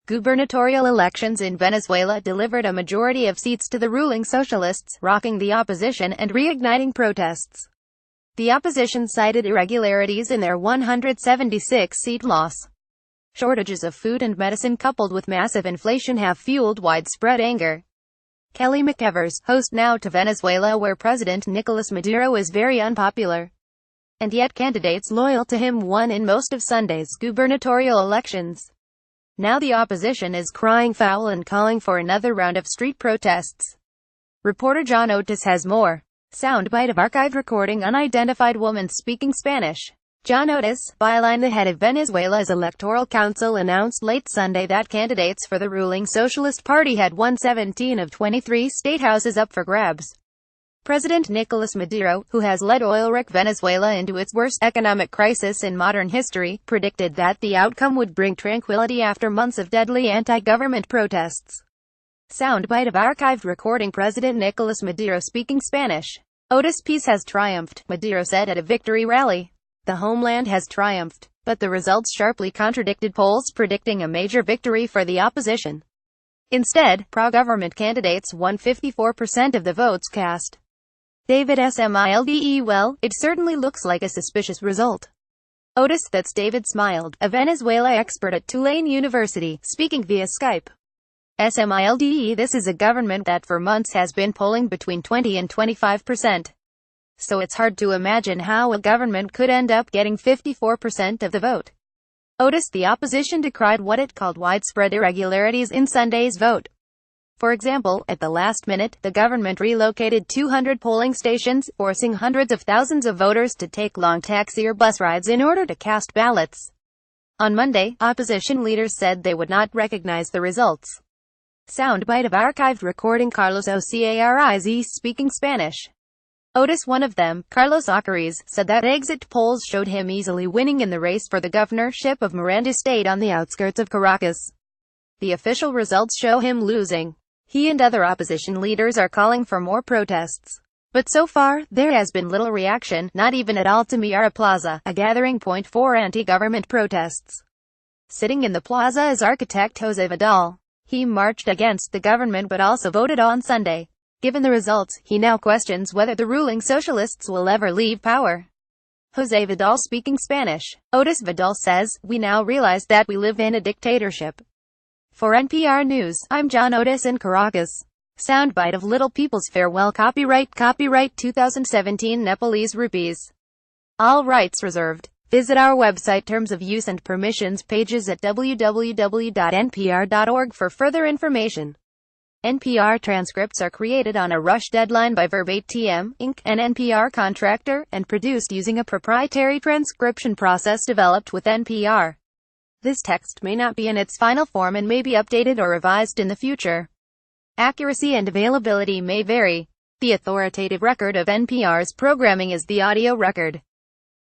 Gubernatorial elections in Venezuela delivered a majority of seats to the ruling socialists, rocking the opposition and reigniting protests. The opposition cited irregularities in their 176-seat loss. Shortages of food and medicine coupled with massive inflation have fueled widespread anger. Kelly McEvers, host Now to Venezuela, where President Nicolas Maduro is very unpopular. And yet candidates loyal to him won in most of Sunday's gubernatorial elections. Now the opposition is crying foul and calling for another round of street protests. Reporter John Otis has more. Soundbite of archived recording. Unidentified woman speaking Spanish. John Otis, byline. The head of Venezuela's electoral council announced late Sunday that candidates for the ruling Socialist Party had won 17 of 23 state houses up for grabs. President Nicolas Maduro, who has led oil-rich Venezuela into its worst economic crisis in modern history, predicted that the outcome would bring tranquility after months of deadly anti-government protests. Soundbite of archived recording. President Nicolas Maduro speaking Spanish. Otis' peace has triumphed, Maduro said at a victory rally. The homeland has triumphed, but the results sharply contradicted polls predicting a major victory for the opposition. Instead, pro-government candidates won 54% of the votes cast. David smiled. Well, it certainly looks like a suspicious result. Otis, that's David smiled, a Venezuela expert at Tulane University, speaking via Skype. Smiled. This is a government that for months has been polling between 20 and 25%. So it's hard to imagine how a government could end up getting 54% of the vote. Otis, the opposition decried what it called widespread irregularities in Sunday's vote. For example, at the last minute, the government relocated 200 polling stations, forcing hundreds of thousands of voters to take long taxi or bus rides in order to cast ballots. On Monday, opposition leaders said they would not recognize the results. Soundbite of archived recording. Carlos Ocariz speaking Spanish. Otis, one of them, Carlos Ocariz, said that exit polls showed him easily winning in the race for the governorship of Miranda State on the outskirts of Caracas. The official results show him losing. He and other opposition leaders are calling for more protests. But so far, there has been little reaction, not even at Altamira Plaza, a gathering point for anti-government protests. Sitting in the plaza is architect Jose Vidal. He marched against the government but also voted on Sunday. Given the results, he now questions whether the ruling socialists will ever leave power. Jose Vidal speaking Spanish. Otis. Vidal says, "We now realize that we live in a dictatorship." For NPR News, I'm John Otis in Caracas. Soundbite of Little People's Farewell. Copyright 2017 Nepalese rupees. All rights reserved. Visit our website terms of use and permissions pages at www.npr.org for further information. NPR transcripts are created on a rush deadline by Verbatim, Inc., an NPR contractor, and produced using a proprietary transcription process developed with NPR. This text may not be in its final form and may be updated or revised in the future. Accuracy and availability may vary. The authoritative record of NPR's programming is the audio record.